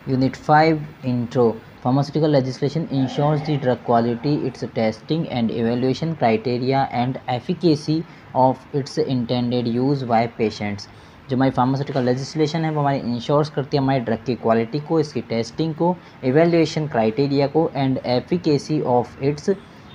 Unit 5 Intro. Pharmaceutical legislation ensures the drug quality, its testing and evaluation criteria, and efficacy of its intended use by patients. जो हमारी pharmaceutical legislation है वो हमारी ensures करती है हमारी ड्रग की क्वालिटी को, इसकी टेस्टिंग को, एवेल्युएशन क्राइटेरिया को एंड एफिकेसी ऑफ इट्स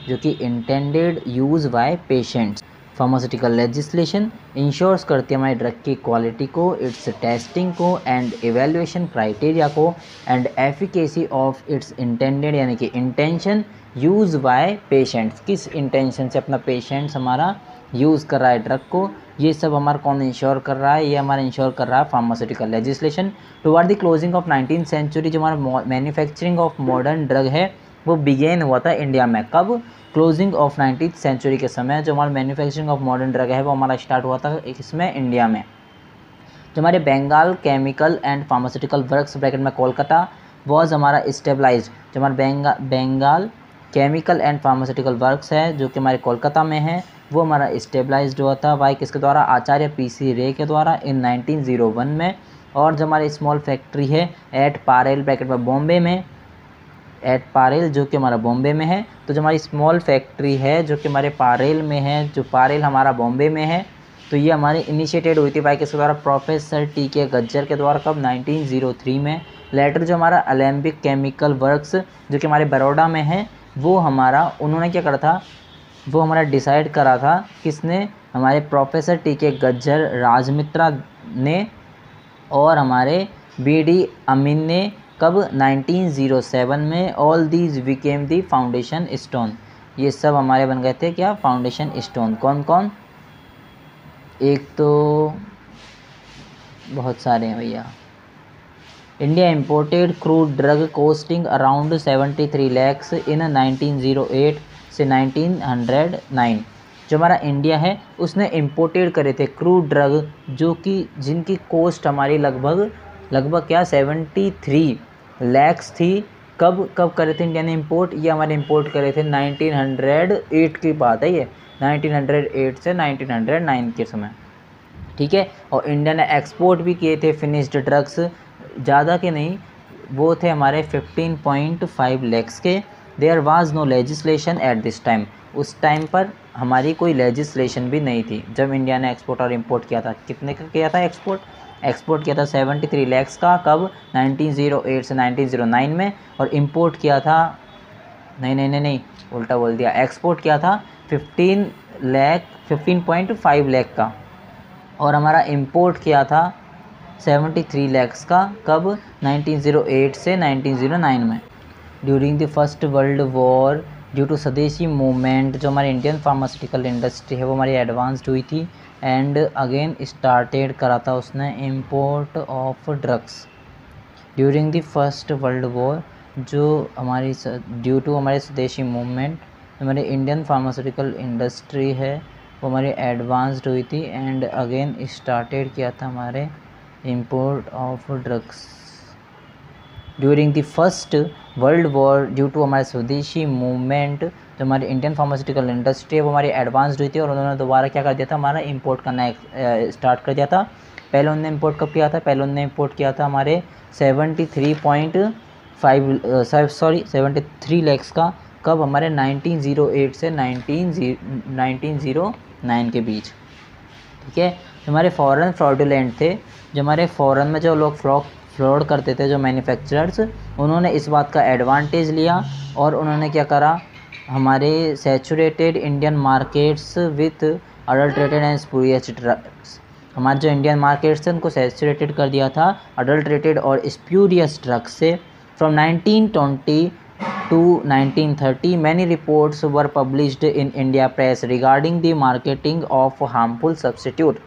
जो कि intended use by patients. Pharmaceutical legislation ensures करती है हमारी ड्रग की क्वालिटी को, इट्स टेस्टिंग को एंड एवेल्युएशन क्राइटेरिया को and efficacy of its intended यानी कि इंटेंशन यूज़ बाय पेशेंट्स, किस इंटेंशन से अपना पेशेंट्स हमारा यूज़ कर रहा है ड्रग को, ये सब हमारा कौन इंश्योर कर रहा है, ये हमारा इंश्योर कर रहा है pharmaceutical legislation. Toward the closing of 19th century जो हमारा मैन्युफैक्चरिंग ऑफ मॉडर्न ड्रग है वो बिगेन हुआ था इंडिया में। कब? क्लोजिंग ऑफ 19th सेंचुरी के समय जो हमारा मैन्युफैक्चरिंग ऑफ मॉडर्न ड्रग है वो हमारा स्टार्ट हुआ था इसमें इंडिया में। जो हमारे Bengal Chemical and Pharmaceutical Works bracket में कोलकाता वॉज हमारा स्टेबलाइज्ड। जो हमारा Bengal Chemical and Pharmaceutical Works है जो कि हमारे कोलकाता में है वो हमारा स्टेबलाइज्ड हुआ था बाई किसके द्वारा? आचार्य PC रे के द्वारा इन 1901 में। और जो हमारी स्मॉल फैक्ट्री है एट पारेल ब्रैकेट में बॉम्बे में, एट पारेल जो कि हमारा बॉम्बे में है। तो जो हमारी स्मॉल फैक्ट्री है जो कि हमारे पारेल में है, जो पारेल हमारा बॉम्बे में है, तो ये हमारी इनिशिएटेड हुई थी बाई किसके द्वारा? प्रोफेसर TK गज्जर के द्वारा। कब? 1903 में। लेटर जो हमारा अलेम्बिक केमिकल वर्क्स जो कि हमारे बड़ौदा में है वो हमारा उन्होंने क्या करा था, वो हमारा डिसाइड करा था किसने? हमारे प्रोफेसर TK गज्जर, राजमित्रा ने और हमारे BD अमीन ने। कब? 1907 में। All these became the foundation stone, ये सब हमारे बन गए थे क्या? Foundation stone. कौन कौन? एक तो बहुत सारे हैं भैया। India imported crude drug costing around 73 lakhs in 1908 से 1909। जो हमारा इंडिया है उसने इंपोर्टेड करे थे क्रूड ड्रग जो कि जिनकी कोस्ट हमारी लगभग क्या 73 लैक्स थी। कब करे थे इंडिया ने इंपोर्ट? ये हमारे इंपोर्ट करे थे 1908 की बात है, ये 1908 से 1909 के समय, ठीक है। और इंडिया ने एक्सपोर्ट भी किए थे फिनिश्ड ड्रग्स, ज़्यादा के नहीं, वो थे हमारे 15.5 लैक्स के। There was no legislation at this time, उस टाइम पर हमारी कोई लेजिस्लेशन भी नहीं थी जब इंडिया ने एक्सपोर्ट और इंपोर्ट किया था। कितने का किया था एक्सपोर्ट किया था 73 लैक्स का। कब? 1908 से 1909 में। और इंपोर्ट किया था नहीं उल्टा बोल दिया, एक्सपोर्ट किया था 15.5 लाख का और हमारा इंपोर्ट किया था 73 लैक्स का। कब? 1908 से 1909 में। During the first world war due to Swadeshi movement जो हमारी इंडियन फार्मास्यूटिकल इंडस्ट्री है वो हमारी एडवांस्ड हुई थी एंड अगेन स्टार्टेड करा था उसने import of drugs. During the first world war जो हमारी ड्यू टू हमारे स्वदेशी मूवमेंट हमारी इंडियन फार्मास्यूटिकल इंडस्ट्री है वो हमारी एडवांस्ड हुई थी एंड अगेन स्टार्टेड किया था हमारे import of drugs. During the first world war due to हमारे स्वदेशी मूवमेंट जो हमारी इंडियन फार्मास्यूटिकल इंडस्ट्री है वो हमारी एडवांस्ड हुई थी और उन्होंने दोबारा क्या कर दिया था? हमारा इंपोर्ट करना स्टार्ट कर दिया था। पहले उन्होंने इंपोर्ट कब किया था? पहले उन्होंने इंपोर्ट किया था हमारे 73 लैक्स का। कब? हमारे 1908 से 1909 के बीच, ठीक है। हमारे फॉरेन फ्रॉडुलेंट थे, जो हमारे फॉरेन में जो लोग फ्रॉड करते थे जो मैन्युफैक्चरर्स, उन्होंने इस बात का एडवांटेज लिया और उन्होंने क्या करा? हमारे saturated Indian markets with adulterated and spurious drugs, हमारे जो इंडियन मार्केट्स थे उनको सैचुरेटेड कर दिया था अडल्ट्रेटेड और स्पूरियस ड्रग्स से। From 1920 to 1930 many reports were published in India press regarding the marketing of harmful substitute।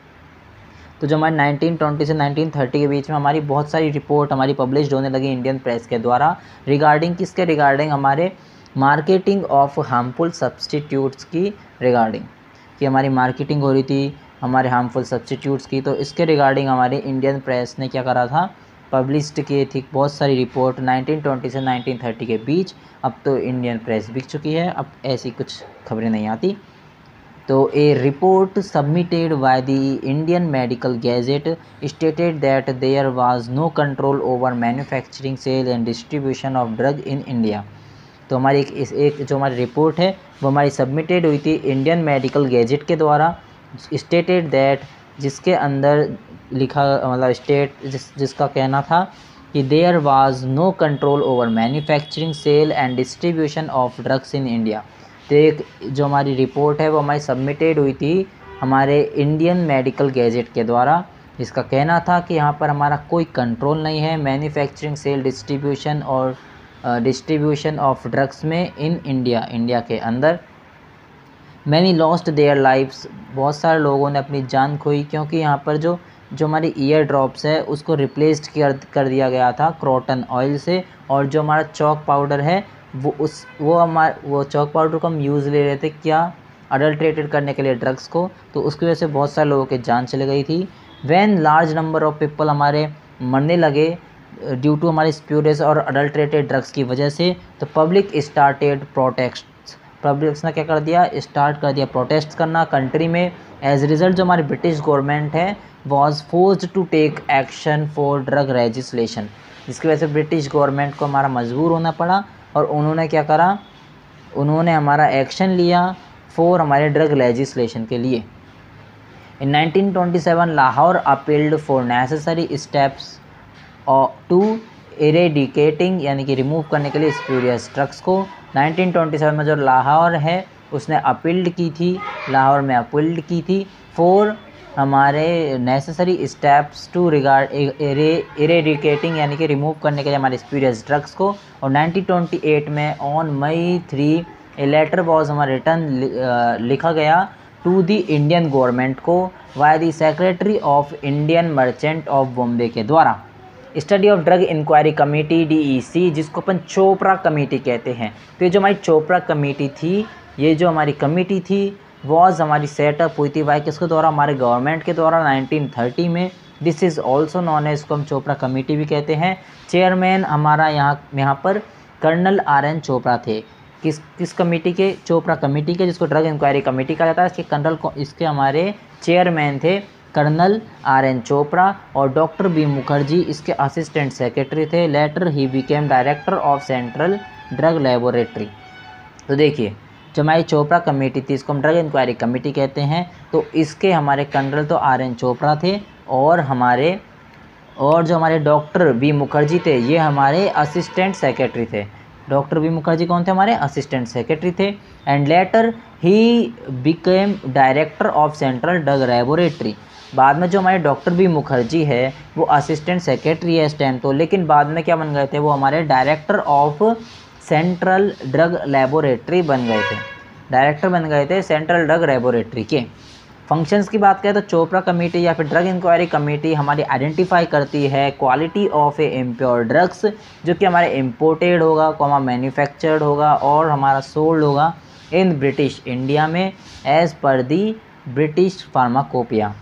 तो जो हमारे 1920 से 1930 के बीच में हमारी बहुत सारी रिपोर्ट हमारी पब्लिश्ड होने लगी इंडियन प्रेस के द्वारा रिगार्डिंग किसके? रिगार्डिंग हमारे मार्केटिंग ऑफ हार्मफुल सब्सटीट्यूट्स की रिगार्डिंग, कि हमारी मार्केटिंग हो रही थी हमारे हार्मफुल सब्सटीट्यूट्स की। तो इसके रिगार्डिंग हमारी इंडियन प्रेस ने क्या करा था? पब्लिश्ड किए थी बहुत सारी रिपोर्ट 1920 से 1930 के बीच। अब तो इंडियन प्रेस बिक चुकी है, अब ऐसी कुछ खबरें नहीं आती। तो a report submitted by the Indian medical gazette stated that there was no control over manufacturing sale and distribution of drug in India. तो हमारी एक जो हमारी रिपोर्ट है वो हमारी सबमिटेड हुई थी इंडियन मेडिकल गैजेट के द्वारा, स्टेटेड दैट जिसके अंदर लिखा मतलब जिसका कहना था कि there was no control over manufacturing sale and distribution of drugs in India. तो एक जो हमारी रिपोर्ट है वो हमारी सबमिटेड हुई थी हमारे इंडियन मेडिकल गैजेट के द्वारा, जिसका कहना था कि यहाँ पर हमारा कोई कंट्रोल नहीं है manufacturing sale distribution of drugs में इन इंडिया के अंदर। मैनी लॉस्ट देयर लाइफ्स, बहुत सारे लोगों ने अपनी जान खोई क्योंकि यहाँ पर जो हमारी ईयर ड्रॉप्स है उसको रिप्लेस्ड कर दिया गया था क्रोटन ऑयल से, और जो हमारा चॉक पाउडर है वो चॉक पाउडर को हम यूज़ ले रहे थे क्या, अडल्ट्रेटेड करने के लिए ड्रग्स को, तो उसकी वजह से बहुत सारे लोगों की जान चली गई थी। When large number of people हमारे मरने लगे ड्यू टू हमारे स्प्यूरियस और अडल्ट्रेटेड ड्रग्स की वजह से, तो पब्लिक स्टार्टेड प्रोटेस्ट, पब्लिक्स ने क्या कर दिया, स्टार्ट कर दिया प्रोटेस्ट करना कंट्री में। एज रिजल्ट जो हमारी ब्रिटिश गवर्नमेंट है was forced to take action for drug legislation, जिसकी वजह से ब्रिटिश गवर्नमेंट को हमारा मजबूर होना पड़ा और उन्होंने क्या करा, उन्होंने हमारा एक्शन लिया फॉर हमारे ड्रग लेजिस्लेशन के लिए। In 1927 Lahore appealed for necessary steps to eradicating, यानी कि रिमूव करने के लिए स्प्यूरियस ड्रग्स को। 1927 में जो लाहौर है उसने अपील्ड की थी, लाहौर में अपील्ड की थी फॉर हमारे necessary steps to regard eradicating, यानी कि रिमूव करने के लिए हमारे स्प्यूरियस ड्रग्स को। और 1928 में on May 3 a letter was हमारा रिटर्न लिखा गया टू द इंडियन गवर्नमेंट को by the secretary of Indian merchant of Bombay के द्वारा। Study of drug inquiry committee DEC, जिसको अपन चोपड़ा कमेटी कहते हैं। तो ये जो हमारी चोपड़ा कमेटी थी, ये जो हमारी कमेटी थी वॉज हमारी सेटअप हुई थी वाई किसके द्वारा, हमारे गवर्नमेंट के द्वारा 1930 में। This is also known as, इसको हम चोपड़ा कमेटी भी कहते हैं। चेयरमैन हमारा यहाँ पर कर्नल RN चोपड़ा थे। किस कमेटी के, चोपड़ा कमेटी के, जिसको ड्रग इंक्वायरी कमेटी कहा जाता है। इसके हमारे चेयरमैन थे कर्नल RN चोपड़ा, और डॉक्टर B मुखर्जी इसके असिस्टेंट सेक्रेटरी थे। Later he became director of central drug laboratory. तो देखिए जो हमारी चोपड़ा कमेटी थी इसको हम ड्रग इंक्वायरी कमेटी कहते हैं। तो इसके हमारे कर्नल तो RN चोपड़ा थे, और जो हमारे डॉक्टर B मुखर्जी थे ये हमारे असिस्टेंट सेक्रेटरी थे। डॉक्टर B मुखर्जी कौन थे, हमारे असिस्टेंट सेक्रेटरी थे। And later he became director of central drug laboratory. बाद में जो हमारे डॉक्टर B मुखर्जी है वो असिस्टेंट सेक्रेटरी है इस टाइम तो, लेकिन बाद में क्या बन गए थे, वो हमारे director of central drug laboratory बन गए थे, डायरेक्टर बन गए थे सेंट्रल ड्रग लेबोरेटरी के। फंक्शंस की बात करें तो चोपड़ा कमेटी या फिर ड्रग इंक्वायरी कमेटी हमारी आइडेंटिफाई करती है quality of A impure drugs, जो कि हमारे इम्पोर्टेड होगा, हमारा मैन्युफैक्चर्ड होगा और हमारा सोल्ड होगा इन ब्रिटिश इंडिया में एज़ पर दी ब्रिटिश फार्माकोपिया।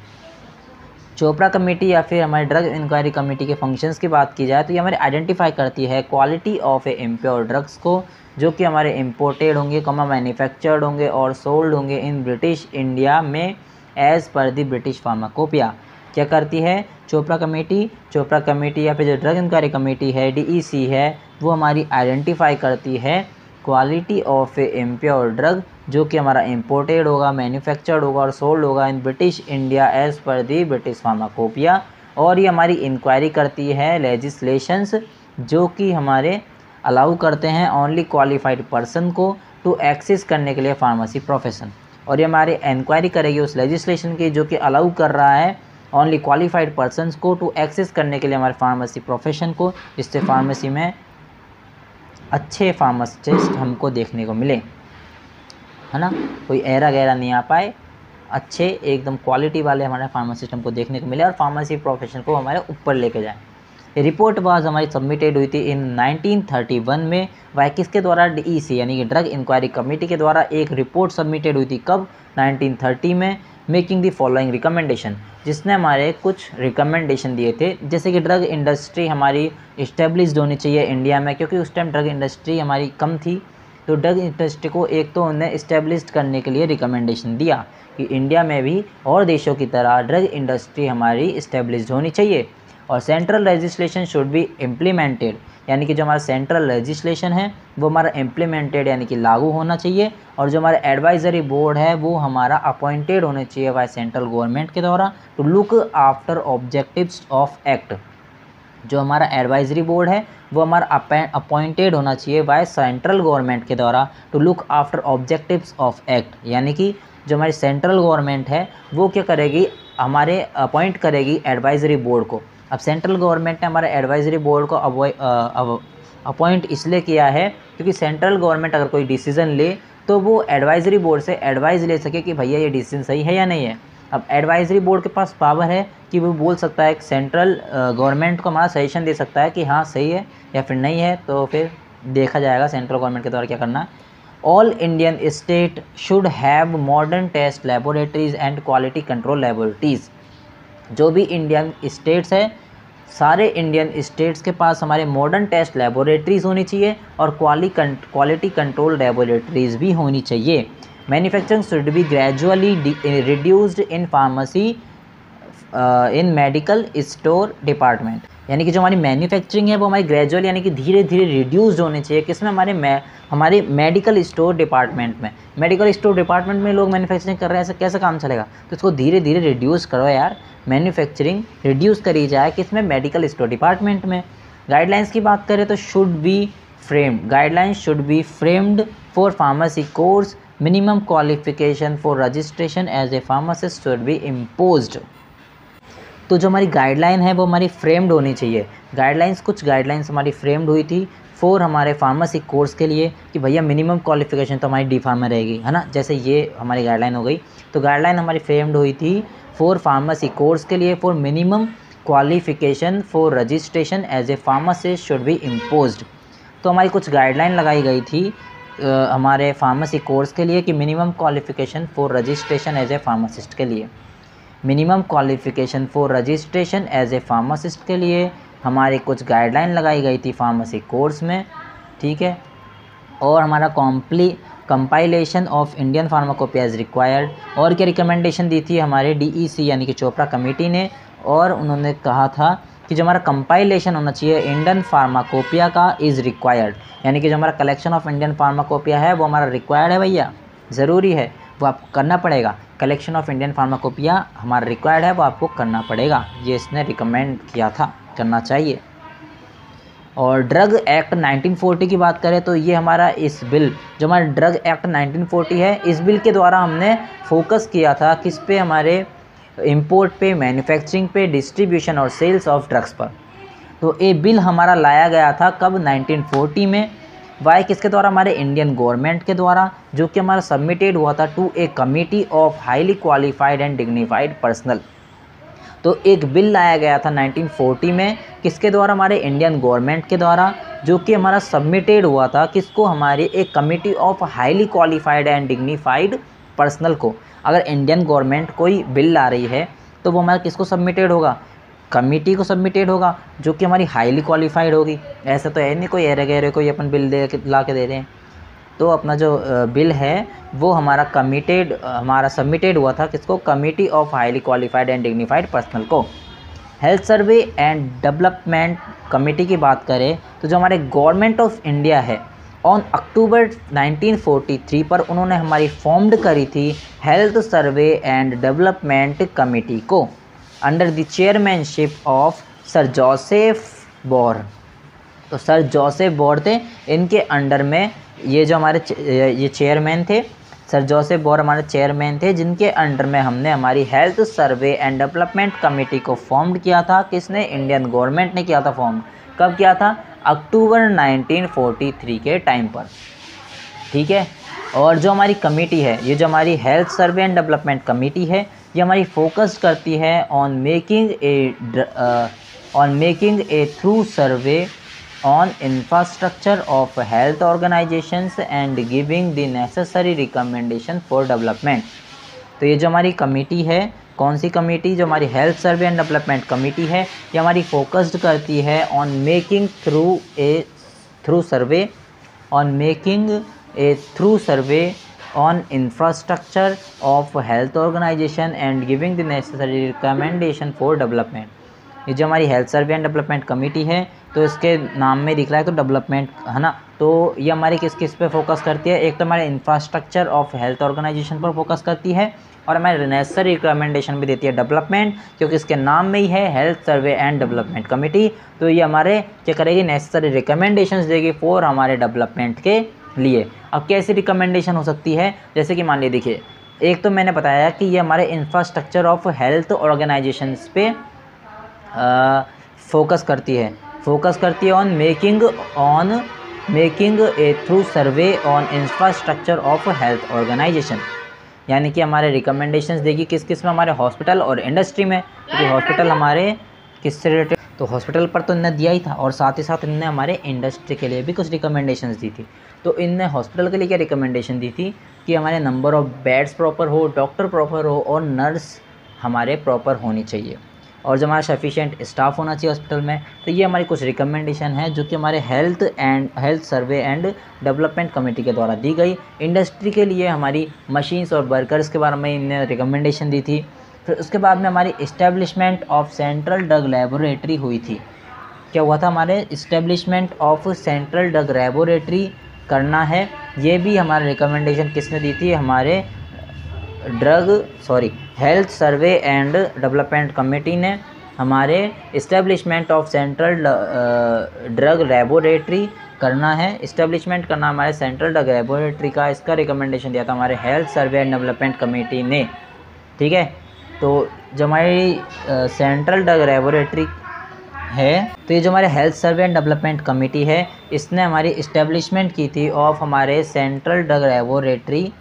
चोपड़ा कमेटी या फिर हमारी ड्रग इंक्वायरी कमेटी के फंक्शंस की बात की जाए तो ये हमारे आइडेंटिफाई करती है quality of A impure drugs को, जो कि हमारे इम्पोर्टेड होंगे, मैन्युफैक्चर्ड होंगे और सोल्ड होंगे इन ब्रिटिश इंडिया में एज़ पर दी ब्रिटिश फार्माकोपिया। क्या करती है चोपड़ा कमेटी या फिर जो ड्रग इंक्वायरी कमेटी है DEC है, वो हमारी आइडेंटिफाई करती है quality of A impure drug, जो कि हमारा इम्पोर्टेड होगा, मैन्युफैक्चर्ड होगा और सोल्ड होगा in British India as per the British pharmacopoeia. और ये हमारी इंक्वायरी करती है लेजिस्लेशंस, जो कि हमारे अलाउ करते हैं ओनली क्वालिफाइड पर्सन को टू एक्सेस करने के लिए फार्मेसी प्रोफेशन। और ये हमारी इंक्वायरी करेगी उस लेजिस्लेशन की जो कि अलाउ कर रहा है ओनली क्वालिफाइड पर्सनस को टू एक्सेस करने के लिए हमारे फार्मेसी प्रोफेशन को, जिससे फार्मेसी में अच्छे फार्मासिस्ट हमको देखने को मिले, है ना, कोई एरा गैरा नहीं आ पाए, अच्छे एकदम क्वालिटी वाले हमारे फार्मासिस्ट हमको देखने को मिले और फार्मेसी प्रोफेशन को हमारे ऊपर लेके जाए। ये रिपोर्ट वाज हमारी सबमिटेड हुई थी इन 1931 में वाई किसके द्वारा, DEC यानी कि ड्रग इंक्वायरी कमेटी के द्वारा एक रिपोर्ट सबमिटेड हुई थी कब, 1930 में, मेकिंग द फॉलोइंग रिकमेंडेशन, जिसने हमारे कुछ रिकमेंडेशन दिए थे, जैसे कि ड्रग इंडस्ट्री हमारी इस्टेब्लिश्ड होनी चाहिए इंडिया में, क्योंकि उस टाइम ड्रग इंडस्ट्री हमारी कम थी, तो ड्रग इंडस्ट्री को एक तो उन्हें इस्टेब्लिश करने के लिए रिकमेंडेशन दिया कि इंडिया में भी और देशों की तरह ड्रग इंडस्ट्री हमारी इस्टेब्लिश होनी चाहिए, और central legislation should be implemented, यानी कि जो हमारा सेंट्रल लेजिस्लेशन है वो हमारा इम्प्लीमेंटेड यानी कि लागू होना चाहिए, और जो हमारा एडवाइजरी बोर्ड है वो हमारा अपॉइंटेड होना चाहिए बाय सेंट्रल गवर्नमेंट के द्वारा to look after objectives of act. जो हमारा एडवाइजरी बोर्ड है वो हमारा अपॉइंटेड होना चाहिए बाय सेंट्रल गवर्नमेंट के द्वारा to look after objectives of act, यानी कि जो हमारी सेंट्रल गवर्नमेंट है वो क्या करेगी, हमारे अपॉइंट करेगी एडवाइजरी बोर्ड को। अब सेंट्रल गवर्नमेंट ने हमारे एडवाइजरी बोर्ड को अपॉइंट इसलिए किया है क्योंकि सेंट्रल गवर्नमेंट अगर कोई डिसीज़न ले तो वो एडवाइजरी बोर्ड से एडवाइस ले सके कि भैया ये डिसीजन सही है या नहीं है। अब एडवाइजरी बोर्ड के पास पावर है कि वो बोल सकता है, सेंट्रल गवर्नमेंट को हमारा सजेशन दे सकता है कि हाँ सही है या फिर नहीं है, तो फिर देखा जाएगा सेंट्रल गवर्नमेंट के द्वारा क्या करना है। All Indian state should have modern test laboratories and quality control laboratories. जो भी इंडियन स्टेट्स है, सारे इंडियन स्टेट्स के पास हमारे मॉडर्न टेस्ट लेबोरेटरीज़ होनी चाहिए और क्वालिटी कंट्रोल लेबोरेटरीज़ भी होनी चाहिए। Manufacturing should be gradually reduced in pharmacy in medical store department, यानी कि जो हमारी मैन्युफैक्चरिंग है वो हमारी ग्रेजुअल यानी कि धीरे धीरे रिड्यूस्ड होनी चाहिए। किसमें, हमारे मेडिकल स्टोर डिपार्टमेंट में। मेडिकल स्टोर डिपार्टमेंट में लोग मैन्युफैक्चरिंग कर रहे हैं, ऐसे कैसे काम चलेगा, तो इसको धीरे धीरे रिड्यूस करो यार, मैन्युफैक्चरिंग रिड्यूस करी जाए किसमें, मेडिकल स्टोर डिपार्टमेंट में। गाइडलाइंस की बात करें तो should be framed, guidelines should be framed for pharmacy course, minimum qualification for registration as a pharmacist should be imposed. तो जो हमारी गाइडलाइन है वो हमारी फ्रेम्ड होनी चाहिए। गाइडलाइंस, कुछ गाइडलाइंस हमारी फ्रेम्ड हुई थी फॉर हमारे फार्मेसी कोर्स के लिए कि भैया मिनिमम क्वालिफिकेशन तो हमारी डी फार्मा रहेगी, है ना, जैसे ये हमारी गाइडलाइन हो गई। तो गाइडलाइन हमारी फ्रेम्ड हुई थी फॉर फार्मेसी कोर्स के लिए, for minimum qualification for registration as a pharmacist should be imposed. तो हमारी कुछ गाइडलाइन लगाई गई थी हमारे फार्मेसी कोर्स के लिए कि minimum qualification for registration as a pharmacist के लिए, minimum qualification for registration as a pharmacist के लिए हमारी कुछ गाइडलाइन लगाई गई थी फार्मेसी कोर्स में, ठीक है। और हमारा compilation of Indian pharmacopoeia is required. और क्या रिकमेंडेशन दी थी हमारे DEC यानी कि चोपड़ा कमेटी ने, और उन्होंने कहा था कि जो हमारा कंपाइलेशन होना चाहिए इंडियन फार्माकोपिया का इज़ रिक्वायर्ड, यानी कि जो हमारा कलेक्शन ऑफ इंडियन फार्माकोपिया है वो हमारा रिक्वायर्ड है भैया, ज़रूरी है, वो आपको करना पड़ेगा। कलेक्शन ऑफ इंडियन फार्माकोपिया हमारा रिक्वायर्ड है, वो आपको करना पड़ेगा, ये इसने रिकमेंड किया था, करना चाहिए। और ड्रग एक्ट 1940 की बात करें तो ये हमारा इस बिल, जो हमारा ड्रग एक्ट 1940 है, इस बिल के द्वारा हमने फोकस किया था किस पे, हमारे इंपोर्ट पे, मैन्युफैक्चरिंग पे, डिस्ट्रीब्यूशन और सेल्स ऑफ ड्रग्स पर। तो ये बिल हमारा लाया गया था कब, 1940 में। वाई किसके द्वारा, हमारे इंडियन गवर्नमेंट के द्वारा, जो कि हमारा सबमिटेड हुआ था to a committee of highly qualified and dignified personal. तो एक बिल लाया गया था 1940 में, किसके द्वारा, हमारे इंडियन गवर्नमेंट के द्वारा, जो कि हमारा सबमिटेड हुआ था किसको, हमारी एक committee of highly qualified and dignified personal को। अगर इंडियन गवर्नमेंट कोई बिल ला रही है तो वो हमारा किसको सबमिटेड होगा, कमिटी को सबमिटेड होगा, जो कि हमारी हाईली क्वालिफाइड होगी। ऐसा तो है नहीं कोई एरे गहरे कोई अपन बिल ला के दे रहे हैं। तो अपना जो बिल है वो हमारा सबमिटेड हुआ था किसको, committee of highly qualified and dignified personal को। Health survey and development committee की बात करें तो जो हमारे गवर्नमेंट ऑफ इंडिया है, ऑन अक्टूबर 1943 पर उन्होंने हमारी फॉर्म्ड करी थी health survey and development committee को, under the chairmanship of sir Joseph Bhore. तो सर जोसेफ बोर थे, इनके अंडर में ये जो हमारे ये चेयरमैन थे, सर जोसेफ बोर हमारे चेयरमैन थे, जिनके अंडर में हमने हमारी health survey and development committee को फॉर्म किया था। किसने, इंडियन गवर्नमेंट ने किया था फॉर्म। कब किया था, अक्टूबर 1943 के टाइम पर, ठीक है। और जो हमारी कमेटी है, ये जो हमारी health survey and development committee है, ये हमारी फोकस करती है on making a through survey on infrastructure of health organizations and giving the necessary recommendation for development। तो ये जो हमारी कमेटी है, कौन सी कमेटी, जो हमारी health survey and development committee है, ये हमारी फोकस्ड करती है on making through survey on making a through survey on infrastructure of health organisation and giving the necessary recommendation for development. ये जो हमारी health survey and development committee है, तो इसके नाम में दिख रहा है तो डेवलपमेंट है ना, तो ये हमारी किस किस पे फोकस करती है, एक तो हमारे इंफ्रास्ट्रक्चर ऑफ हेल्थ ऑर्गेनाइजेशन पर फोकस करती है और हमारे नेसेसरी रिकमेंडेशन भी देती है डेवलपमेंट, क्योंकि इसके नाम में ही है health survey and development committee. तो ये हमारे क्या करेगी, नेसेसरी रिकमेंडेशंस देगी फॉर हमारे डेवलपमेंट के लिए। अब कैसी रिकमेंडेशन हो सकती है, जैसे कि मान लीजिए देखिए, एक तो मैंने बताया कि ये हमारे इंफ्रास्ट्रक्चर ऑफ हेल्थ ऑर्गेनाइजेशंस पे फोकस करती है on making a through survey on infrastructure of health organisation, यानी कि हमारे रिकमेंडेशंस देगी किस किस में, हमारे हॉस्पिटल और इंडस्ट्री में, क्योंकि हॉस्पिटल हमारे किससे रिलेटेड, तो हॉस्पिटल पर तो इनने दिया ही था और साथ ही साथ इनने हमारे इंडस्ट्री के लिए भी कुछ रिकमेंडेशंस दी थी। तो इनने हॉस्पिटल के लिए क्या रिकमेंडेशन दी थी कि हमारे नंबर ऑफ़ बेड्स प्रॉपर हो, डॉक्टर प्रॉपर हो और नर्स हमारे प्रॉपर होनी चाहिए, और जो हमारा सफिशिएंट स्टाफ होना चाहिए हॉस्पिटल में। तो ये हमारी कुछ रिकमेंडेशन है जो कि हमारे health survey and development committee के द्वारा दी गई। इंडस्ट्री के लिए हमारी मशीन्स और वर्कर्स के बारे में इन्हें रिकमेंडेशन दी थी। फिर उसके बाद में हमारी establishment of central drug laboratory हुई थी। क्या हुआ था, हमारे establishment of central drug laboratory करना है, ये भी हमारे रिकमेंडेशन किसने दी थी, हमारे health survey and development committee ने हमारे establishment of central drug laboratory करना है, इस्टेब्लिशमेंट करना हमारे सेंट्रल ड्रग लेबोरेटरी का, इसका रिकमेंडेशन दिया था हमारे health survey and development committee ने। ठीक है, तो जो हमारी सेंट्रल ड्रग लेबोरेटरी है, तो ये जो हमारे health survey and development committee है, इसने हमारी इस्टेब्लिशमेंट की थी ऑफ हमारे सेंट्रल ड्रग लेबोरेटरी।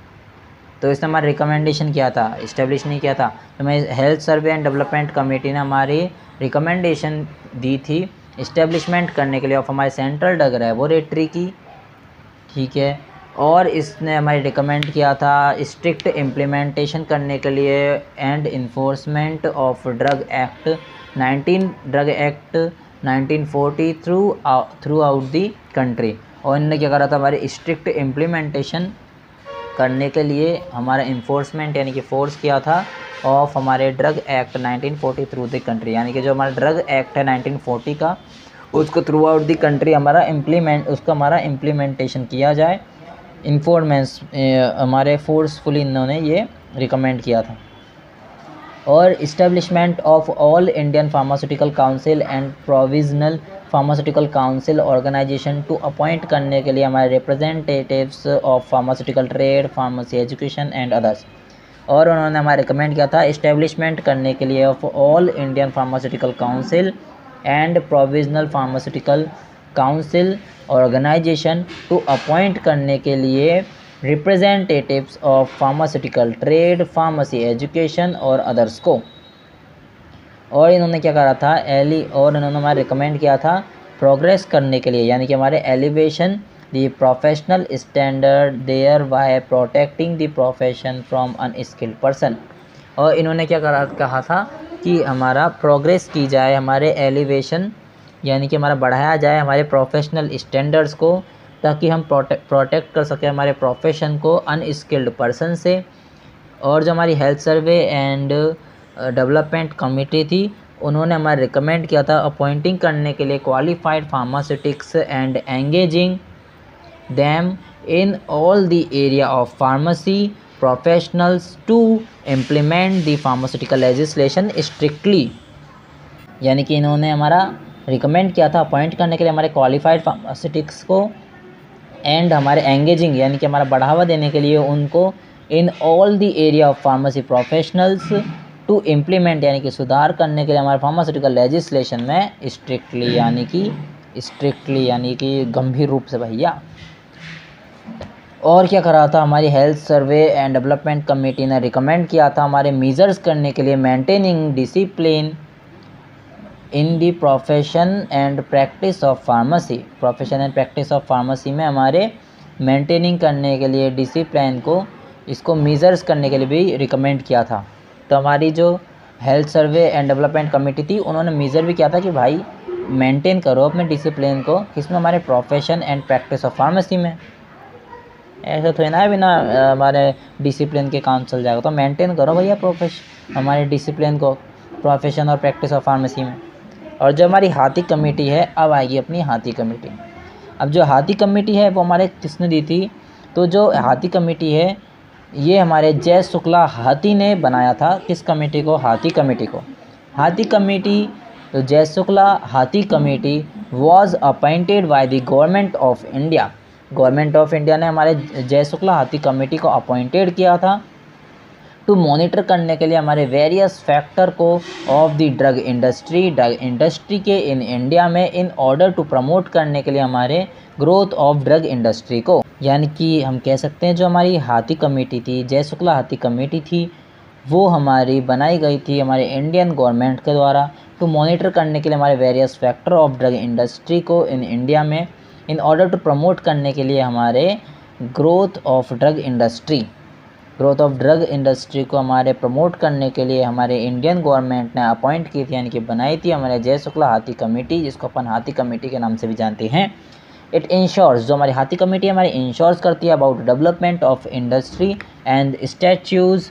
तो इसने हमारा रिकमेंडेशन किया था, इस्टेब्लिश नहीं किया था। तो हमारी health survey and development committee ने हमारी रिकमेंडेशन दी थी इस्टेब्लिशमेंट करने के लिए ऑफ हमारे सेंट्रल ड्रग लेबोरेटरी की। ठीक है, और इसने हमारी रिकमेंड किया था स्ट्रिक्ट इम्प्लीमेंटेशन करने के लिए and enforcement of drug act 1940 through out the country. और इन्होंने क्या करा था, हमारे स्ट्रिक्ट इम्प्लीमेंटेशन करने के लिए हमारा इन्फोर्समेंट यानी कि फोर्स किया था ऑफ हमारे drug act 1940 through the country, यानी कि जो हमारा ड्रग एक्ट है 1940 का, उसको थ्रू आउट द कंट्री हमारा इम्प्लीमेंटेशन किया जाए। इन्फोर्मेंस हमारे फोर्सफुली इन्होंने ये रिकमेंड किया था। और establishment of all Indian pharmaceutical council and provisional pharmaceutical council organisation to appoint करने के लिए हमारे representatives of pharmaceutical trade, pharmacy education and others. और उन्होंने हमारा रिकमेंड किया था इस्टेब्लिशमेंट करने के लिए of all Indian pharmaceutical council and provisional pharmaceutical council organisation to appoint करने के लिए representatives of pharmaceutical trade, pharmacy education और अदर्स को। और इन्होंने क्या करा था, और इन्होंने हमारा रिकमेंड किया था प्रोग्रेस करने के लिए, यानी कि हमारे elevation the professional standard thereby protecting the profession from unskilled person. और इन्होंने क्या कहा था कि हमारा प्रोग्रेस की जाए, हमारे एलिवेशन यानी कि हमारा बढ़ाया जाए हमारे प्रोफेशनल स्टैंडर्ड्स को, ताकि हम प्रोटेक्ट कर सकें हमारे प्रोफेशन को अनस्किल्ड पर्सन से। और जो हमारी health survey and development committee थी, उन्होंने हमारा रिकमेंड किया था अपॉइंटिंग करने के लिए qualified pharmaceutics and engaging them in all the area of pharmacy professionals to implement the pharmaceutical legislation strictly. यानी कि इन्होंने हमारा रिकमेंड किया था अपॉइंट करने के लिए हमारे क्वालिफाइड फार्मास्यूटिक्स को एंड हमारे एंगेजिंग यानी कि हमारा बढ़ावा देने के लिए उनको in all the area of pharmacy professionals to implement यानी कि सुधार करने के लिए हमारे फार्मास्यूटिकल लेजिस्लेशन में स्ट्रिक्टली यानी कि गंभीर रूप से भैया। और क्या करा था, हमारी health survey and development committee ने रिकमेंड किया था हमारे मेजर्स करने के लिए maintaining discipline in the profession and practice of pharmacy में हमारे मेंटेनिंग करने के लिए डिसिप्लिन को, इसको मेजर्स करने के लिए भी रिकमेंड किया था। तो हमारी जो health survey and development committee थी, उन्होंने मेजर भी किया था कि भाई मेंटेन करो अपने डिसिप्लिन को, किसमें, हमारे profession and practice of pharmacy में। ऐसा थोड़ी ना है बिना हमारे डिसिप्लिन के काम चल जाएगा। तो मेंटेन करो भैया हमारे डिसिप्लिन को प्रोफेशन और प्रैक्टिस ऑफ फार्मेसी में। और जो हमारी हाथी कमेटी है, अब आएगी अपनी हाथी कमेटी। अब जो हाथी कमेटी है वो हमारे किसने दी थी? तो जो हाथी कमेटी है ये हमारे जय शुक्ला हाथी ने बनाया था। किस कमेटी को? हाथी कमेटी को। हाथी कमेटी, तो जय शुक्ला हाथी committee was appointed by the government of India. Government of India ने हमारे जय शुक्ला हाथी कमेटी को अपॉइंटेड किया था टू मॉनिटर करने के लिए हमारे वेरियस फैक्टर को ऑफ द ड्रग इंडस्ट्री के इन इंडिया में, इन ऑर्डर टू प्रमोट करने के लिए हमारे ग्रोथ ऑफ ड्रग इंडस्ट्री को। यानी कि हम कह सकते हैं जो हमारी हाथी कमेटी थी, जय शुक्ला हाथी कमेटी थी, वो हमारी बनाई गई थी हमारे इंडियन गवर्नमेंट के द्वारा टू मॉनिटर करने के लिए हमारे various factor of drug industry को इन इंडिया में, इन ऑर्डर टू प्रमोट करने के लिए हमारे ग्रोथ ऑफ ड्रग इंडस्ट्री को हमारे प्रमोट करने के लिए हमारे इंडियन गवर्नमेंट ने अपॉइंट की थी, यानी कि बनाई थी हमारे जय शुक्ला हाथी कमेटी, जिसको अपन हाथी कमेटी के नाम से भी जानते हैं। इट इंश्योर्स, जो हमारी हाथी कमेटी हमारी इंश्योर्स करती है about development of industry and statues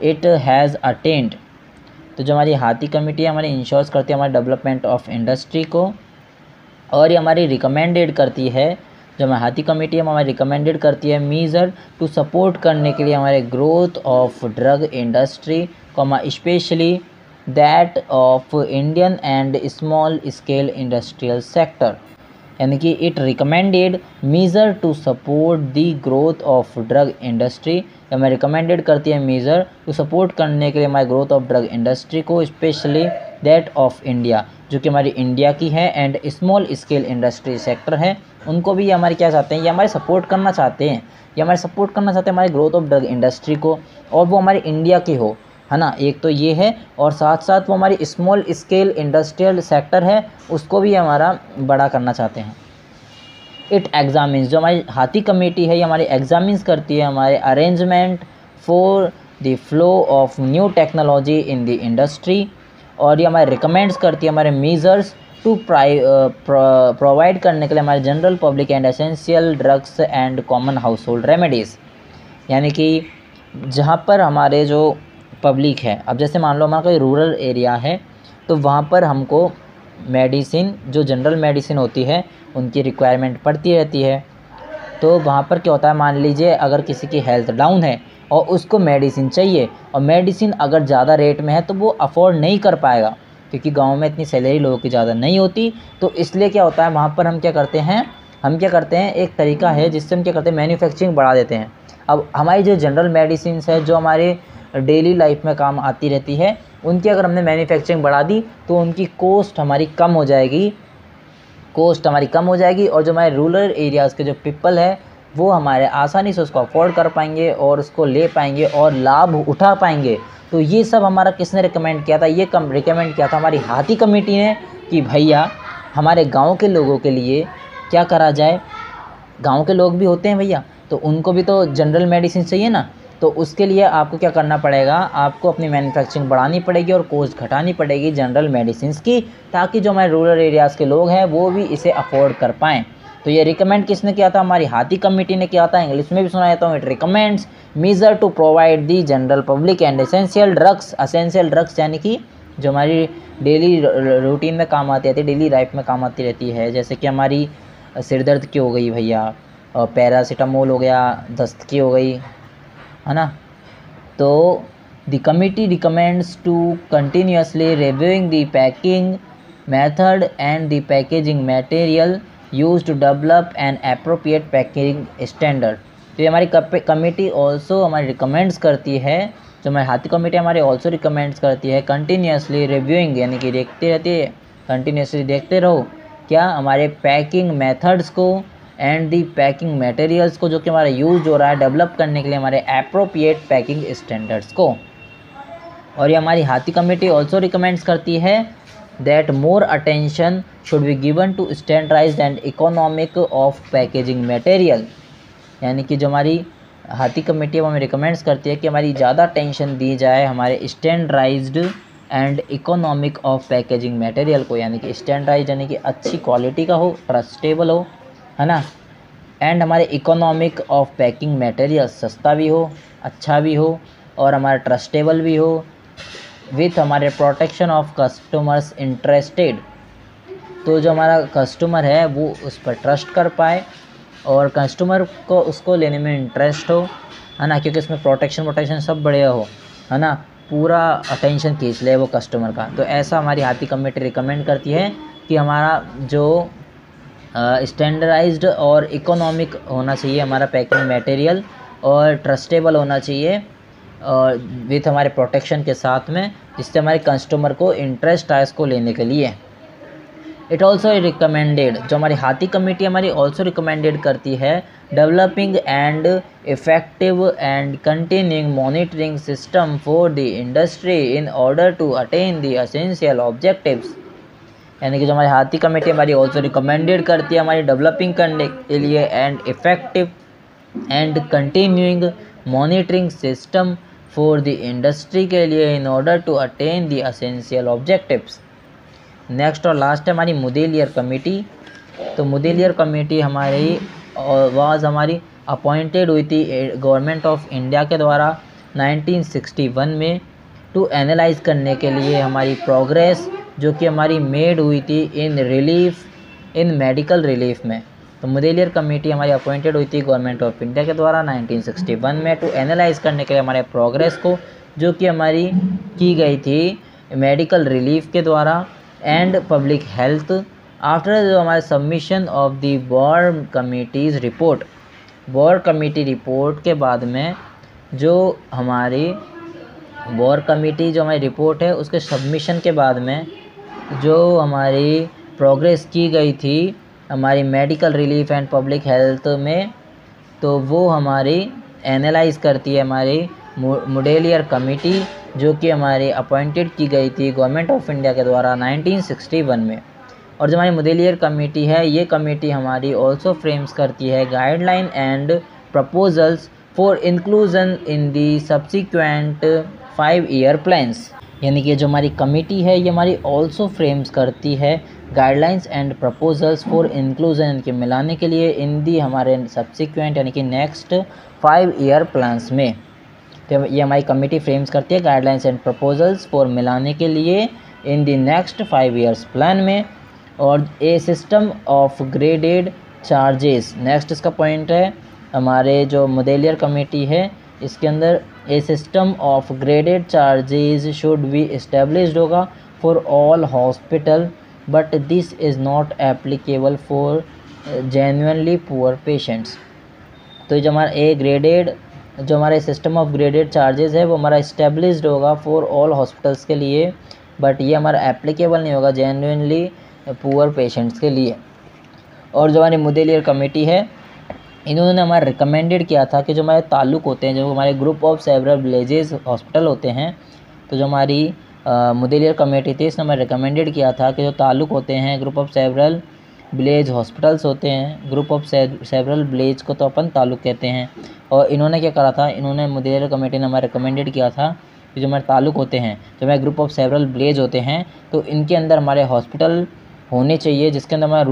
it has attend. तो जो हमारी हाथी कमेटी हमारी इंश्योर्स करती है हमारे डेवलपमेंट ऑफ इंडस्ट्री को, और ये हमारी रिकमेंडेड करती है, जो हमारी हाथी कमेटी हमारी रिकमेंडेड करती है मीज़र टू सपोर्ट करने के लिए हमारे growth of drug industry specially that of Indian and small scale industrial sector. यानी कि it recommended measure to support the growth of drug industry, हमें रिकमेंडेड करती है मीज़र टू सपोर्ट करने के लिए हमारे ग्रोथ ऑफ ड्रग इंडस्ट्री को, स्पेशली दैट ऑफ इंडिया, जो कि हमारी इंडिया की है, and small scale industry sector है, उनको भी ये हमारे क्या चाहते हैं, ये हमारे सपोर्ट करना चाहते हैं, ये हमारे सपोर्ट करना चाहते हैं हमारे ग्रोथ ऑफ ड्रग इंडस्ट्री को, और वो हमारी इंडिया की हो, है ना। एक तो ये है, और साथ साथ वो हमारी स्मॉल स्केल इंडस्ट्रियल सेक्टर है उसको भी हमारा बड़ा करना चाहते हैं। इट एग्जामिन्स, जो हमारी हाथी कमेटी है ये हमारी एग्जामिन्स करती है हमारे arrangement for the flow of new technology in the industry, और ये हमारे रिकमेंड्स करती है हमारे मेजर्स टू प्रोवाइड करने के लिए हमारे general public and essential drugs and common house hold remedies. यानी कि जहाँ पर हमारे जो पब्लिक है, अब जैसे मान लो हमारा कोई रूरल एरिया है तो वहाँ पर हमको मेडिसिन, जो जनरल मेडिसिन होती है उनकी रिक्वायरमेंट पड़ती रहती है। तो वहाँ पर क्या होता है, मान लीजिए अगर किसी की हेल्थ डाउन है और उसको मेडिसिन चाहिए, और मेडिसिन अगर ज़्यादा रेट में है तो वो अफोर्ड नहीं कर पाएगा, क्योंकि गांव में इतनी सैलरी लोगों की ज़्यादा नहीं होती। तो इसलिए क्या होता है, वहाँ पर हम क्या करते हैं एक तरीका है जिससे हम क्या करते हैं, मैन्युफैक्चरिंग बढ़ा देते हैं। अब हमारी जो जनरल मेडिसिन है जो हमारे डेली लाइफ में काम आती रहती है, उनकी अगर हमने मैन्युफैक्चरिंग बढ़ा दी तो उनकी कॉस्ट हमारी कम हो जाएगी, और जो हमारे रूरल एरियाज़ के जो पीपल है वो हमारे आसानी से उसको अफोर्ड कर पाएंगे और उसको ले पाएंगे और लाभ उठा पाएंगे। तो ये सब हमारा किसने रिकमेंड किया था, ये रिकमेंड किया था हमारी हाथी कमेटी ने, कि भैया हमारे गांव के लोगों के लिए क्या करा जाए। गांव के लोग भी होते हैं भैया, तो उनको भी तो जनरल मेडिसिन चाहिए ना, तो उसके लिए आपको क्या करना पड़ेगा, आपको अपनी मैन्युफैक्चरिंग बढ़ानी पड़ेगी और कॉस्ट घटानी पड़ेगी जनरल मेडिसिन की, ताकि जो हमारे रूरल एरियाज़ के लोग हैं वो भी इसे अफोर्ड कर पाएँ। तो ये रिकमेंड किसने किया था, हमारी हाथी कमेटी ने किया था। इंग्लिश में भी सुना जाता हूँ, it recommends measure to provide the general public and essential drugs, यानी कि जो हमारी डेली रूटीन में काम आती रहती है, डेली लाइफ में काम आती रहती है, जैसे कि हमारी सिर दर्द की हो गई भैया, और पैरासीटामोल हो गया, दस्त की हो गई, है ना। तो the committee recommends to continuously reviewing the packing method and the packaging material use to develop an appropriate packing standard. तो ये हमारी कमेटी ऑल्सो हमारी रिकमेंड्स करती है, जो हमारी हाथी कमेटी हमारी ऑल्सो रिकमेंड्स करती है कंटिन्यूसली रिव्यूइंग, यानी कि देखते रहती है, कंटिन्यूसली देखते रहो क्या हमारे पैकिंग मेथड्स को एंड दी पैकिंग मटेरियल्स को, जो कि हमारा यूज हो रहा है डेवलप करने के लिए हमारे एप्रोप्रिएट पैकिंग स्टैंडर्ड्स को। और ये हमारी हाथी कमेटी ऑल्सो रिकमेंड्स करती है that more attention should be given to standardised and economic of packaging material. यानी कि जो हमारी हाथी कमेटी हमें रिकमेंड्स करती है कि हमारी ज़्यादा टेंशन दी जाए हमारे standardised and economic of packaging material को, यानी कि स्टैंडर्डाइज्ड यानी कि अच्छी क्वालिटी का हो, ट्रस्टेबल हो, है ना, एंड हमारे इकोनॉमिक ऑफ पैकिंग मटेरियल, सस्ता भी हो, अच्छा भी हो और हमारा ट्रस्टेबल भी हो, विथ हमारे प्रोटेक्शन ऑफ कस्टमर्स इंटरेस्टेड। तो जो हमारा कस्टमर है वो उस पर ट्रस्ट कर पाए और कस्टमर को उसको लेने में इंटरेस्ट हो, है ना, क्योंकि इसमें प्रोटेक्शन सब बढ़िया हो, है ना, पूरा अटेंशन खींच ले वो कस्टमर का। तो ऐसा हमारी हाथी कमेटी रिकमेंड करती है कि हमारा जो स्टैंडर्डाइज्ड और इकोनॉमिक होना चाहिए हमारा पैकिंग मटेरियल और ट्रस्टेबल होना चाहिए और विथ हमारे प्रोटेक्शन के साथ में, जिससे हमारे कस्टमर को इंटरेस्ट आए इसको लेने के लिए। इट ऑल्सो रिकमेंडेड, जो हमारी हाथी कमेटी हमारी ऑल्सो रिकमेंडेड करती है developing and effective and continuing monitoring system for the industry in order to attain the essential objectives. यानी कि जो हमारी हाथी कमेटी हमारी ऑल्सो रिकमेंडेड करती है हमारी डेवलपिंग करने के लिए and effective and continuing monitoring system for the industry के लिए in order to attain the essential objectives. Next और लास्ट है हमारी मुदेलियर कमेटी। तो मुदेलियर कमेटी हमारी हमारी अपॉइंटेड हुई थी गवर्नमेंट ऑफ इंडिया के द्वारा 1961 में टू एनालाइज करने के लिए हमारी प्रोग्रेस जो कि हमारी मेड हुई थी इन मेडिकल रिलीफ में। तो मुदेलियर कमेटी हमारी अपॉइंटेड हुई थी गवर्नमेंट ऑफ इंडिया के द्वारा 1961 में टू एनालाइज करने के लिए हमारे प्रोग्रेस को जो कि हमारी की गई थी मेडिकल रिलीफ के द्वारा एंड पब्लिक हेल्थ। आफ्टर जो हमारे submission of the bore committees report, bore committee report के बाद में जो हमारी बोर कमेटी जो हमारी रिपोर्ट है उसके सबमिशन के बाद में जो हमारी प्रोग्रेस की गई थी हमारी medical relief and public health में, तो वो हमारी एनालाइज करती है हमारी मुडेलियर कमेटी जो कि हमारी अपॉइंटेड की गई थी गवर्नमेंट ऑफ इंडिया के द्वारा 1961 में। और जो हमारी मुदेलियर कमेटी है ये कमेटी हमारी ऑल्सो फ्रेम्स करती है guideline and proposals for inclusion in the subsequent 5-year plans. यानी कि जो हमारी कमेटी है ये हमारी ऑल्सो फ्रेम्स करती है guidelines and proposals for inclusion, इनके मिलाने के लिए इन दी हमारे सब्सिक्वेंट यानी कि नेक्स्ट 5-year प्लान्स में। तो ये हमारी कमेटी फ्रेम्स करती है गाइडलाइंस एंड प्रपोजल्स फॉर मिलाने के लिए in the next 5 years plan में। और a system of graded charges, next इसका पॉइंट है हमारे जो मुदेलियर कमेटी है इसके अंदर a system of graded charges should be established होगा for all hospital but this is not applicable for genuinely poor patients. तो जो हमारा ए ग्रेडेड जो हमारा सिस्टम ऑफ ग्रेडेड चार्जेस है वो हमारा इस्टेब्लिश्ड होगा फॉर ऑल हॉस्पिटल्स के लिए, बट ये हमारा एप्लीकेबल नहीं होगा जेन्युइनली पुअर पेशेंट्स के लिए। और जो हमारी मुदेलियर कमेटी है इन्होंने हमारा रिकमेंडेड किया था कि जो हमारे ताल्लुक होते हैं जो हमारे group of several villages hospital होते हैं, तो जो हमारी मुदेलियर कमेटी थी इसने हमें रिकमेंडेड किया था कि जो ताल्लुक होते हैं group of several village hospitals होते हैं, ग्रुप ऑफ सेवरल विलेज को तो अपन ताल्लुक कहते हैं। और इन्होंने क्या करा था, इन्होंने मुदेलियर कमेटी ने हमें रिकमेंडेड किया था कि जो हमारे ताल्लुक होते हैं जो हमारे ग्रुप ऑफ सेवरल विलेज होते हैं तो इनके अंदर हमारे हॉस्पिटल होने चाहिए जिसके अंदर हमारा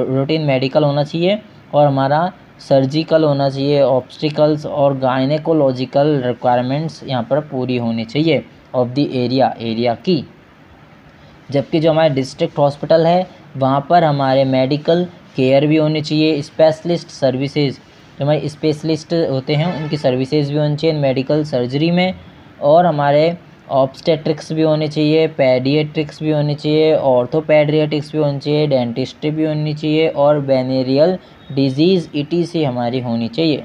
रूटीन मेडिकल होना चाहिए और हमारा सर्जिकल होना चाहिए, ऑब्स्टिकल्स और गायनेकोलॉजिकल रिक्वायरमेंट्स यहाँ पर पूरी होनी चाहिए ऑफ द एरिया की। जबकि जो हमारे डिस्ट्रिक्ट हॉस्पिटल है वहाँ पर हमारे मेडिकल केयर भी होनी चाहिए, स्पेशलिस्ट सर्विसेज जो हमारे स्पेशलिस्ट होते हैं उनकी सर्विसेज भी होनी चाहिए मेडिकल सर्जरी में, और हमारे ऑब्स्टेट्रिक्स भी होने चाहिए, पेडिएट्रिक्स भी होनी चाहिए, ऑर्थोपेडियाट्रिक्स भी होनी चाहिए, डेंटिस्ट्री भी होनी चाहिए और वेनेरियल डिजीज़ ETC हमारी होनी चाहिए।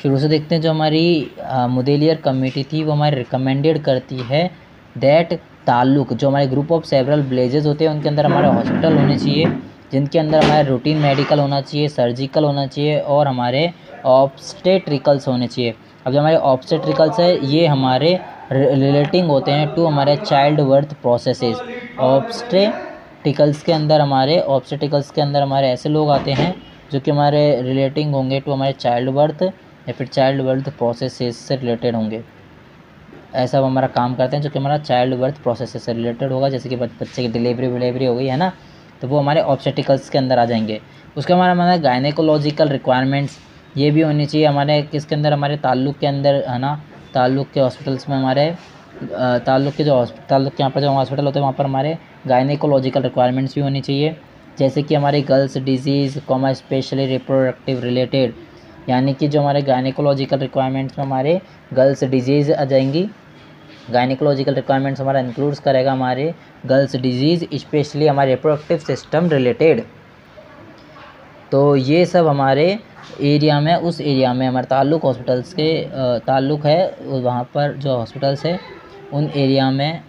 शुरू से देखते हैं जो हमारी मुदेलियर कमेटी थी वो हमारी रिकमेंडेड करती है दैट ताल्लुक जो हमारे ग्रुप ऑफ सेवरल विलेजेस होते हैं उनके अंदर हमारे हॉस्पिटल होने चाहिए जिनके अंदर हमारे रूटीन मेडिकल होना चाहिए, सर्जिकल होना चाहिए और हमारे ऑब्स्टेट्रिकल्स होने चाहिए। अब जो हमारे ऑब्स्टेट्रिकल्स है ये हमारे रिलेटिंग होते हैं टू हमारे चाइल्ड बर्थ प्रोसेसेस। ऑब्स्टेट्रिकल्स के अंदर हमारे ऐसे लोग आते हैं जो कि हमारे रिलेटिंग होंगे टू हमारे चाइल्ड बर्थ या फिर चाइल्ड बर्थ प्रोसेसेस से रिलेटेड होंगे। ऐसा वो हमारा काम करते हैं जो कि हमारा चाइल्ड बर्थ प्रोसेस से रिलेटेड होगा, जैसे कि बच्चे की डिलीवरी हो गई है ना, तो वो हमारे ऑब्स्टेटिकल्स के अंदर आ जाएंगे। उसके हमारा हमारा गायनेकोलॉजिकल रिक्वायरमेंट्स ये भी होनी चाहिए हमारे किसके अंदर, हमारे ताल्लुक़ के अंदर, है ना। ताल्लुक़ के हॉस्पिटल्स में हमारे ताल्लुक़ के जो ताल्लुक़ के यहाँ पर जो हॉस्पिटल होते हैं वहाँ पर हमारे गायनेकोलॉजिकल रिक्वायरमेंट्स भी होनी चाहिए। जैसे कि हमारी girls disease comma specially reproductive related, यानी कि जो हमारे गायनेकोलॉजिकल रिक्वायरमेंट्स में हमारे गर्ल्स डिजीज़ आ जाएंगी। गायनेकोलॉजिकल रिक्वायरमेंट्स हमारा इंक्लूड्स करेगा हमारे गर्ल्स डिजीज़ स्पेशली हमारे रिप्रोडक्टिव सिस्टम रिलेटेड। तो ये सब हमारे एरिया में, उस एरिया में हमारे ताल्लुक़ हॉस्पिटल्स के ताल्लुक़ है, वहाँ पर जो हॉस्पिटल्स है उन एरिया में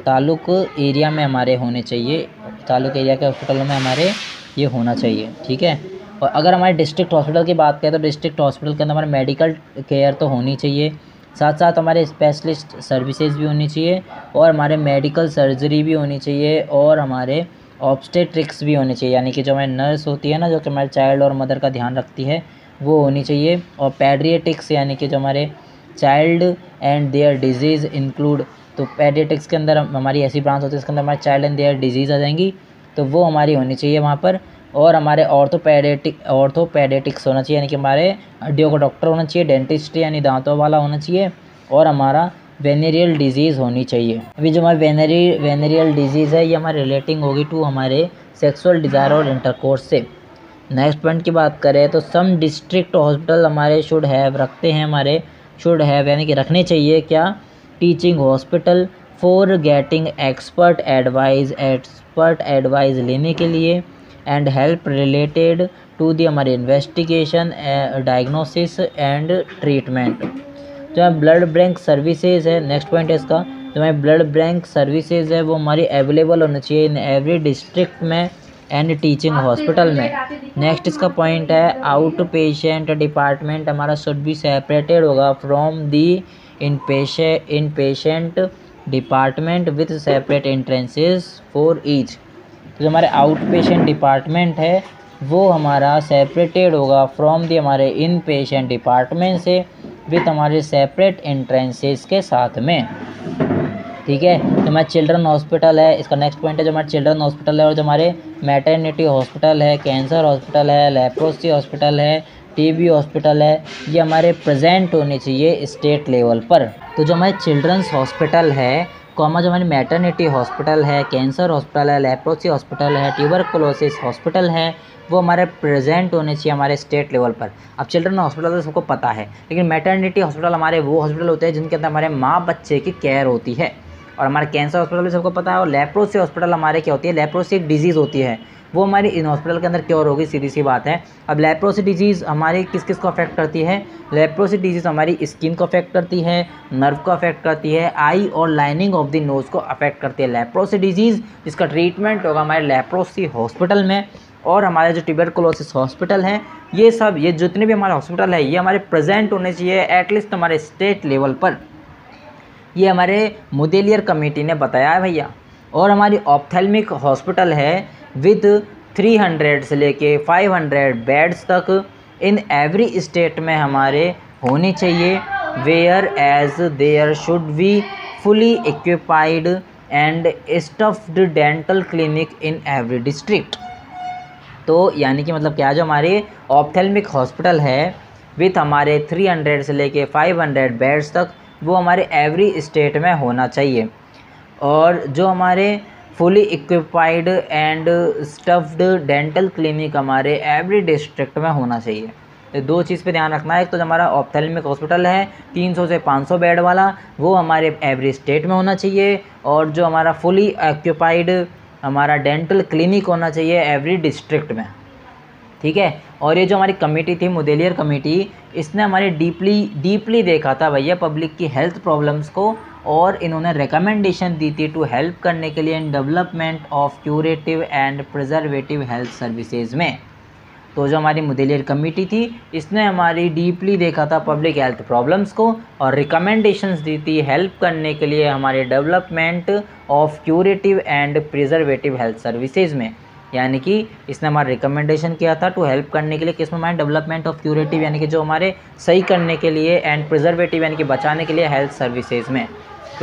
ताल्लुक़ एरिया में हमारे होने चाहिए, ताल्लुक़ एरिया के हॉस्पिटलों में हमारे ये होना चाहिए, ठीक है। और अगर हमारे डिस्ट्रिक्ट हॉस्पिटल की बात करें तो डिस्ट्रिक्ट हॉस्पिटल के अंदर हमारे मेडिकल केयर तो होनी चाहिए, साथ साथ हमारे स्पेशलिस्ट सर्विसेज भी होनी चाहिए, और हमारे मेडिकल सर्जरी भी होनी चाहिए, और हमारे ऑब्स्टेट्रिक्स भी होनी चाहिए, यानी कि जो हमारी नर्स होती है ना, जो कि हमारे चाइल्ड और मदर का ध्यान रखती है, वो होनी चाहिए। और पैडिएट्रिक्स यानी कि जो हमारे child and their disease include, तो पैडिएट्रिक्स के अंदर हमारी ऐसी ब्रांच होती है जिसके अंदर हमारे चाइल्ड एंड देयर डिजीज़ आ जाएंगी, तो वो हमारी होनी चाहिए वहाँ पर। और हमारे ऑर्थोपेडिटिक्स होना चाहिए, यानी कि हमारे हड्डियों का डॉक्टर होना चाहिए, डेंटिस्ट यानी दांतों वाला होना चाहिए, और हमारा वेनेरियल डिजीज़ होनी चाहिए। अभी जो हमारी वेनेरियल डिजीज़ है ये हमारे रिलेटिंग होगी टू हमारे सेक्सुअल डिज़ायर और इंटरकोर्स से। नेक्स्ट पॉइंट की बात करें तो सम डिस्ट्रिक्ट हॉस्पिटल हमारे शुड हैव रखते हैं, हमारे शुड हैव यानी कि रखने चाहिए क्या, teaching hospital for getting expert advice लेने के लिए, and help related to the हमारे इन्वेस्टिगेशन डायग्नोसिस एंड ट्रीटमेंट। जो है ब्लड बैंक सर्विसेज है, नेक्स्ट पॉइंट है इसका, जो हमारे ब्लड बैंक सर्विसेज है वो हमारी अवेलेबल होनी चाहिए इन एवरी डिस्ट्रिक्ट में एंड टीचिंग हॉस्पिटल में। नेक्स्ट इसका पॉइंट है आउट पेशेंट डिपार्टमेंट हमारा शुड बी सेपरेटेड होगा from the in patient department with separate entrances for each. तो जो हमारे आउट पेशेंट डिपार्टमेंट है वो हमारा सेपरेटेड होगा फ्रॉम दी हमारे इन पेशेंट डिपार्टमेंट से विथ हमारे सेपरेट एंट्रेंसेस के साथ में, ठीक है। जो हमारा चिल्ड्रन हॉस्पिटल है, इसका नेक्स्ट पॉइंट है जो हमारा चिल्ड्रन हॉस्पिटल है, और जो हमारे मैटरनिटी हॉस्पिटल है, कैंसर हॉस्पिटल है, लेप्रोसी हॉस्पिटल है, टीबी हॉस्पिटल है, ये हमारे प्रेजेंट होने चाहिए स्टेट लेवल पर। तो जो हमारे चिल्ड्रंस हॉस्पिटल है कॉमा, जो हमारी मैटरनिटी हॉस्पिटल है, कैंसर हॉस्पिटल है, लेप्रोसी हॉस्पिटल है, ट्यूबरकुलोसिस हॉस्पिटल है, वो हमारे प्रेजेंट होने चाहिए हमारे स्टेट लेवल पर। अब चिल्ड्रन हॉस्पिटल तो सबको पता है, लेकिन मैटरनिटी हॉस्पिटल हमारे वो हॉस्पिटल होते हैं जिनके अंदर हमारे माँ बच्चे की केयर होती है, और हमारे कैंसर हॉस्पिटल भी सबको पता है। और लेप्रोसी हॉस्पिटल हमारे क्या होती है, लेप्रोसी एक डिजीज़ होती है, वो हमारी इन हॉस्पिटल के अंदर क्योर होगी, सीधी सी बात है। अब लेप्रोसी डिजीज़ हमारी किस किस को अफेक्ट करती है, लेप्रोसी डिजीज़ हमारी स्किन को अफेक्ट करती है, नर्व को अफेक्ट करती है, आई और लाइनिंग ऑफ द नोज़ को अफेक्ट करती है लेप्रोसी डिजीज़, जिसका ट्रीटमेंट होगा हमारे लेप्रोसी हॉस्पिटल में। और हमारे जो ट्यूबरकुलोसिस हॉस्पिटल हैं, ये सब ये जितने भी हमारे हॉस्पिटल है ये हमारे प्रेजेंट होने चाहिए एटलीस्ट हमारे स्टेट लेवल पर, ये हमारे मुदेलियर कमेटी ने बताया है भैया। और हमारी ऑप्थेल्मिक हॉस्पिटल है विद 300 से लेके 500 बेड्स तक इन एवरी स्टेट में हमारे होनी चाहिए, whereas there should be fully equipped and staffed dental clinic in every district. तो यानी कि मतलब क्या, जो हमारे ऑप्थेल्मिक हॉस्पिटल है विथ हमारे 300 से लेके 500 बेड्स तक वो हमारे एवरी स्टेट में होना चाहिए, और जो हमारे fully equipped and staffed dental clinic हमारे एवरी डिस्ट्रिक्ट में होना चाहिए। तो दो चीज़ पे ध्यान रखना है, एक तो जो हमारा ऑप्थेल्मिक हॉस्पिटल है 300 से 500 बेड वाला वो हमारे एवरी स्टेट में होना चाहिए, और जो हमारा फुली ऑक्यूपाइड हमारा डेंटल क्लिनिक होना चाहिए एवरी डिस्ट्रिक्ट में, ठीक है। और ये जो हमारी कमेटी थी मुदेलियर कमेटी, इसने हमारे डीपली देखा था भैया पब्लिक की हेल्थ प्रॉब्लम्स को, और इन्होंने रिकमेंडेशन दी थी टू हेल्प करने के लिए in development of curative and preservative health services में। तो जो हमारी मुदेलियर कमेटी थी इसने हमारी डीपली देखा था पब्लिक हेल्थ प्रॉब्लम्स को और रिकमेंडेशंस दी थी हेल्प करने के लिए हमारे development of curative and preservative health services में। यानी कि इसने हमारा रिकमेंडेशन किया था टू हेल्प करने के लिए किसमें, हमारे डेवलपमेंट ऑफ क्यूरेटिव यानी कि जो हमारे सही करने के लिए, एंड प्रिजर्वेटिव यानी कि बचाने के लिए हेल्थ सर्विसेज में।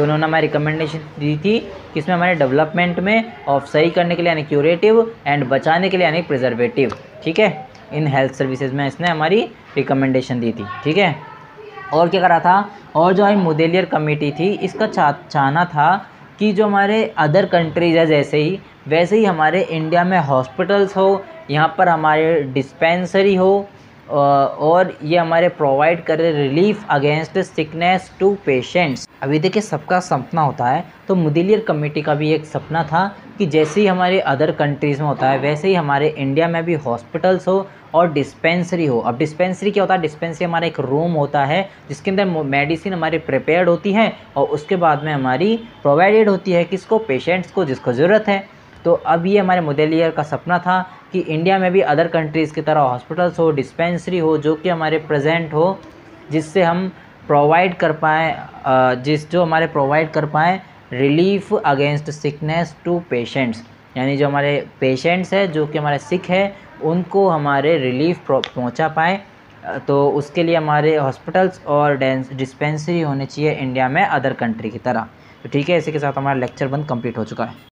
तो उन्होंने हमारी रिकमेंडेशन दी थी कि इसमें हमारे डेवलपमेंट में ऑफ सही करने के लिए यानी क्यूरेटिव एंड बचाने के लिए यानी प्रिजर्वेटिव, ठीक है, इन हेल्थ सर्विसेज में इसने हमारी रिकमेंडेशन दी थी, ठीक है। और क्या करा था, और जो हमारी मुदेलियर कमेटी थी इसका चाहना था कि जो हमारे अदर कंट्रीज है जैसे ही वैसे ही हमारे इंडिया में हॉस्पिटल्स हो, यहाँ पर हमारे डिस्पेंसरी हो और ये हमारे प्रोवाइड करे relief against sickness to patients. अभी देखिए सबका सपना होता है, तो मुदेलियर कमेटी का भी एक सपना था कि जैसे ही हमारे अदर कंट्रीज़ में होता है वैसे ही हमारे इंडिया में भी हॉस्पिटल्स हो और डिस्पेंसरी हो। अब डिस्पेंसरी क्या होता है, डिस्पेंसरी हमारा एक रूम होता है जिसके अंदर मेडिसिन हमारी प्रिपेयर्ड होती है और उसके बाद में हमारी प्रोवाइडेड होती है किसको, पेशेंट्स को जिसको ज़रूरत है। तो अब ये हमारे मुदेलियर का सपना था कि इंडिया में भी अदर कंट्रीज़ की तरह हॉस्पिटल्स हो, डिस्पेंसरी हो जो कि हमारे प्रेजेंट हो, जिससे हम प्रोवाइड कर पाएँ जो हमारे प्रोवाइड कर पाएँ relief against sickness to patients, यानी जो हमारे पेशेंट्स हैं जो कि हमारे सिक है उनको हमारे रिलीफ पहुंचा पाए। तो उसके लिए हमारे हॉस्पिटल्स और डिस्पेंसरी होने चाहिए इंडिया में अदर कंट्री की तरह। तो ठीक है, इसी के साथ हमारा लेक्चर 1 कंप्लीट हो चुका है।